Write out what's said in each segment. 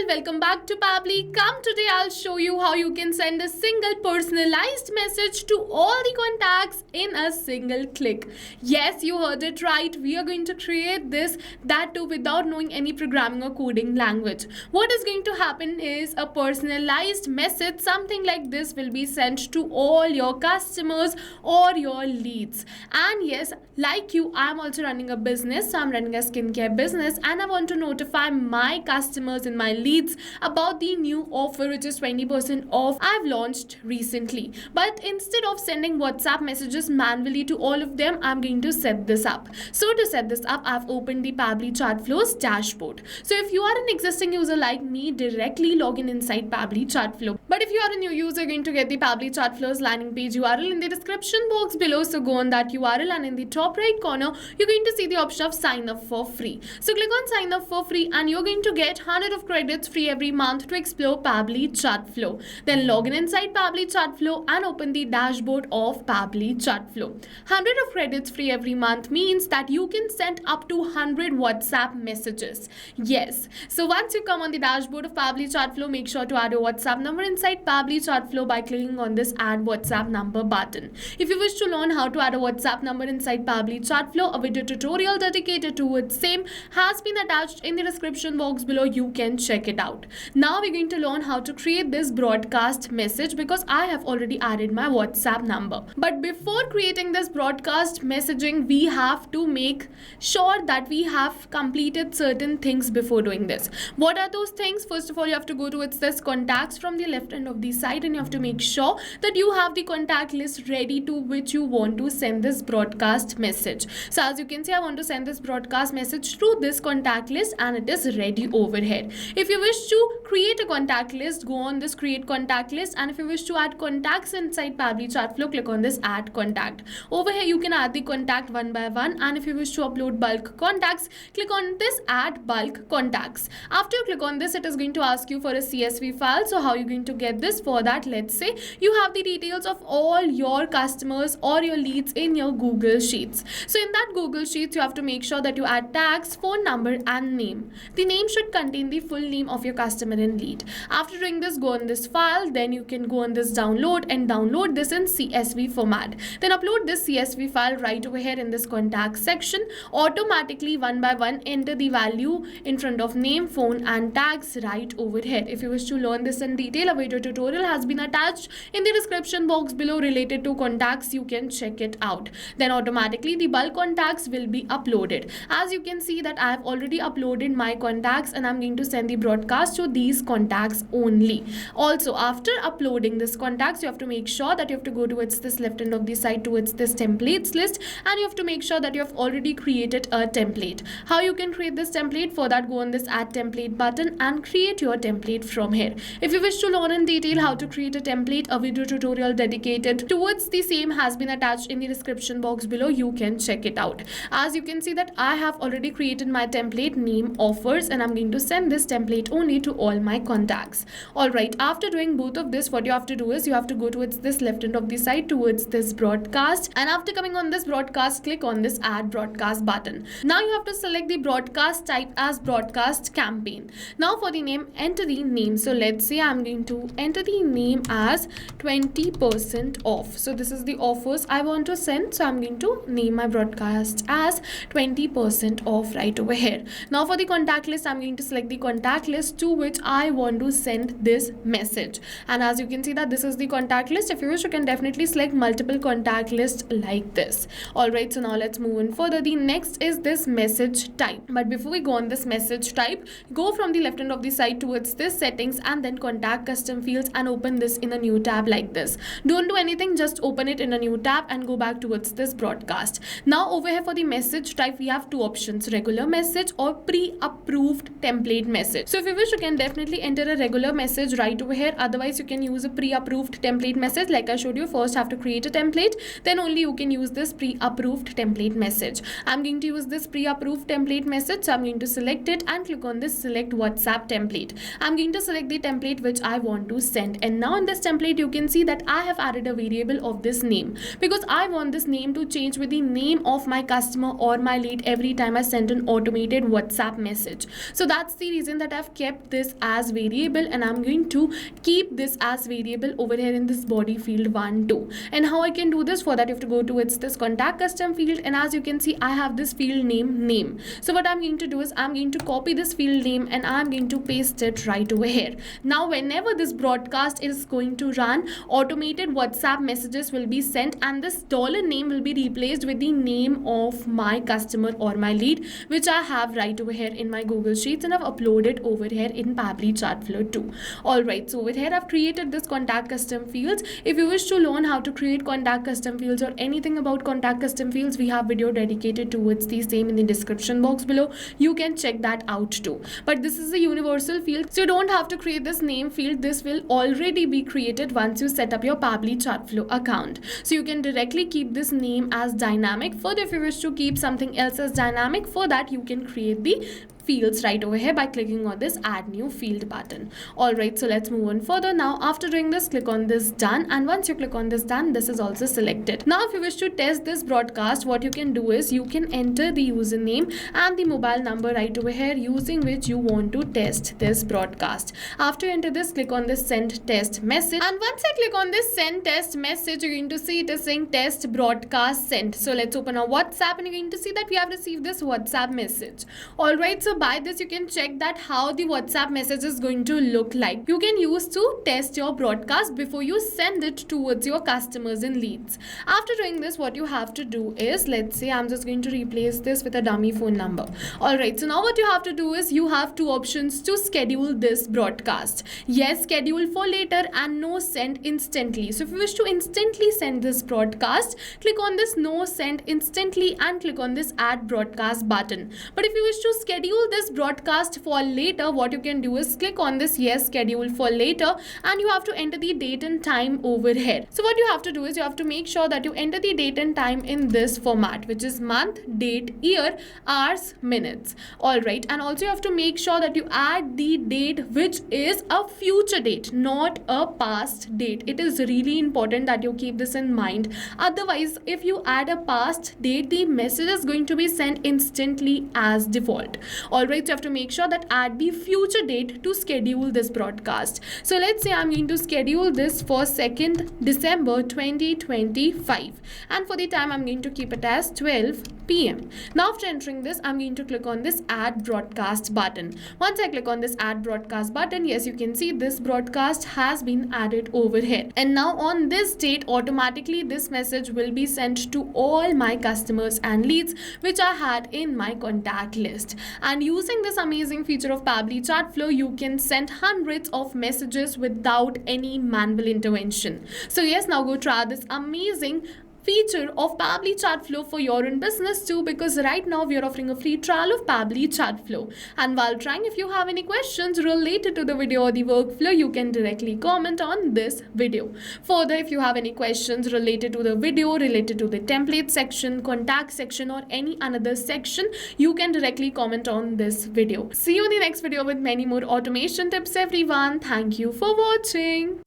welcome back to Pabbly. Come today, I'll show you how you can send a single personalized message to all the contacts in a single click. Yes, you heard it right. We are going to create this, that too without knowing any programming or coding language. What is going to happen is a personalized message, something like this, will be sent to all your customers or your leads. And yes, like you, I'm also running a business. So I'm running a skincare business and I want to notify my customers and my leads about the new offer, which is 20% off I've launched recently. But instead of sending WhatsApp messages manually to all of them, I'm going to set this up. So to set this up, I've opened the Pabbly Chatflow's dashboard. So if you are an existing user like me, directly log in inside Pabbly Chatflow. But if you are a new user, you're going to get the Pabbly Chatflow's landing page URL in the description box below. So go on that URL and in the top right corner, you're going to see the option of sign up for free. So click on sign up for free and you're going to get 100 of credits free every month to explore Pabbly Chatflow. Then log in inside Pabbly Chatflow and open the dashboard of Pabbly Chatflow. 100 of credits free every month means that you can send up to 100 WhatsApp messages. Yes. So once you come on the dashboard of Pabbly Chatflow, make sure to add your WhatsApp number inside Pabbly Chatflow by clicking on this add WhatsApp number button. If you wish to learn how to add a WhatsApp number inside Pabbly Chatflow, a video tutorial dedicated towards same has been attached in the description box below. You can check it out. Now we're going to learn how to create this broadcast message because I have already added my WhatsApp number. But before creating this broadcast messaging, we have to make sure that we have completed certain things before doing this. What are those things? First of all, you have to go to this contacts from the left end of the site and you have to make sure that you have the contact list ready to which you want to send this broadcast message. So as you can see, I want to send this broadcast message through this contact list and it is ready over here. If you wish to create a contact list, go on this create contact list, and if you wish to add contacts inside Pabbly Chatflow, click on this add contact. Over here you can add the contact one by one, and if you wish to upload bulk contacts, click on this add bulk contacts. After you click on this, it is going to ask you for a CSV file. So how are you going to get this? For that, let's say you have the details of all your customers or your leads in your Google Sheets. So in that Google Sheets, you have to make sure that you add tags, phone number and name. The name should contain the full name of your customer and lead. After doing this, go on this file, then you can go on this download and download this in CSV format. Then upload this CSV file right over here in this contact section. Automatically one by one enter the value in front of name, phone and tags right over here. If you wish to learn this in detail, a video tutorial has been attached in the description box below related to contacts. You can check it out. Then automatically the bulk contacts will be uploaded. As you can see that I have already uploaded my contacts and I'm going to send the broadcast to these contacts only. Also, after uploading this contacts, you have to make sure that you have to go towards this left end of the site towards this templates list, and you have to make sure that you have already created a template. How you can create this template? For that, go on this add template button and create your template from here. If you wish to learn in detail how to create a template, a video tutorial dedicated towards the same has been attached in the description box below. You can check it out. As you can see that I have already created my template name offers and I'm going to send this template only to all my contacts. Alright, after doing both of this, what you have to do is you have to go towards this left end of the site towards this broadcast, and after coming on this broadcast, click on this add broadcast button. Now you have to select the broadcast type as broadcast campaign. Now for the name, enter the name. So let's say I'm going to enter the name as 20% off. So this is the offers I want to send. So I'm going to name my broadcast as 20% off right over here. Now for the contact list, I'm going to select the contact list to which I want to send this message. And as you can see that this is the contact list. If you wish, you can definitely select multiple contact lists like this. Alright, so now let's move on further. The next is this message type. But before we go on this message type, go from the left end of the site towards this settings and then contact custom fields and open this in a new tab like this. Don't do anything, just open it in a new tab and go back towards this broadcast. Now over here for the message type, we have two options, regular message or pre-approved template message. So if you wish, you can definitely enter a regular message right over here. Otherwise, you can use a pre-approved template message. Like I showed you, first have to create a template, then only you can use this pre-approved template message. I'm going to use this pre-approved template message. So I'm going to select it and click on this select WhatsApp template. I'm going to select the template which I want to send. And now in this template, you can see that I have added a variable of this name because I want this name to change with the name of my customer or my lead every time I send an automated WhatsApp message. So that's the reason that I've kept this as variable, and I'm going to keep this as variable over here in this body field 1 2. And how I can do this? For that you have to go towards this contact custom field, and as you can see I have this field name. So what I'm going to do is I'm going to copy this field name and I'm going to paste it right over here. Now whenever this broadcast is going to run, automated WhatsApp messages will be sent, and this $name will be replaced with the name of my customer or my lead, which I have right over here in my Google Sheets, and I've uploaded over here in Pabbly Chatflow too. Alright, so over here I've created this contact custom fields. If you wish to learn how to create contact custom fields or anything about contact custom fields, we have video dedicated towards the same in the description box below. You can check that out too. But this is a universal field, so you don't have to create this name field. This will already be created once you set up your Pabbly Chatflow account. So you can directly keep this name as dynamic. Further, if you wish to keep something else as dynamic, for that you can create the fields right over here by clicking on this add new field button. Alright, so let's move on further. Now after doing this, click on this done, and once you click on this done, this is also selected. Now if you wish to test this broadcast, what you can do is you can enter the username and the mobile number right over here using which you want to test this broadcast. After you enter this, click on this send test message, and once I click on this send test message, you're going to see it is saying test broadcast sent. So let's open our WhatsApp, and you're going to see that we have received this WhatsApp message. Alright, so by this you can check that how the WhatsApp message is going to look like. You can use to test your broadcast before you send it towards your customers and leads. After doing this, what you have to do is, let's say I'm just going to replace this with a dummy phone number. Alright, so now what you have to do is you have two options to schedule this broadcast. Yes, schedule for later, and no send instantly. So if you wish to instantly send this broadcast, click on this no send instantly and click on this add broadcast button. But if you wish to schedule this broadcast for later, what you can do is click on this yes schedule for later, and you have to enter the date and time over here. So what you have to do is you have to make sure that you enter the date and time in this format, which is month, date, year, hours, minutes. Alright, and also you have to make sure that you add the date which is a future date, not a past date. It is really important that you keep this in mind. Otherwise, if you add a past date, the message is going to be sent instantly as default. Alright, so you have to make sure that add the future date to schedule this broadcast. So let's say I'm going to schedule this for 2nd December 2025, and for the time I'm going to keep it as 12 p.m. Now after entering this, I'm going to click on this add broadcast button. Once I click on this add broadcast button, yes, you can see this broadcast has been added over here, and now on this date automatically this message will be sent to all my customers and leads which I had in my contact list. And using this amazing feature of Pabbly Chatflow, you can send hundreds of messages without any manual intervention. So yes, now go try this amazing feature of Pabbly Chatflow for your own business too, because right now we are offering a free trial of Pabbly Chatflow. And while trying, if you have any questions related to the video or the workflow, you can directly comment on this video. Further, if you have any questions related to the video, related to the template section, contact section, or any another section, you can directly comment on this video. See you in the next video with many more automation tips, everyone. Thank you for watching.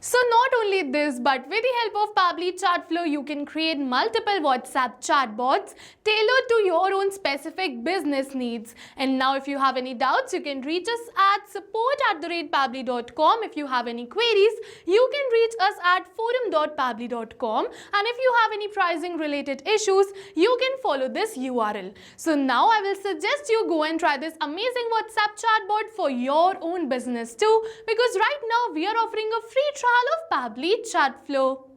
So not only this, but with the help of Pabbly Chatflow, you can create multiple WhatsApp chatbots tailored to your own specific business needs. And now if you have any doubts, you can reach us at support@pabbly.com. If you have any queries, you can reach us at forum.pabbly.com. And if you have any pricing related issues, you can follow this URL. So now I will suggest you go and try this amazing WhatsApp chatbot for your own business too, because right now we are offering a free trial of Pabbly Chatflow.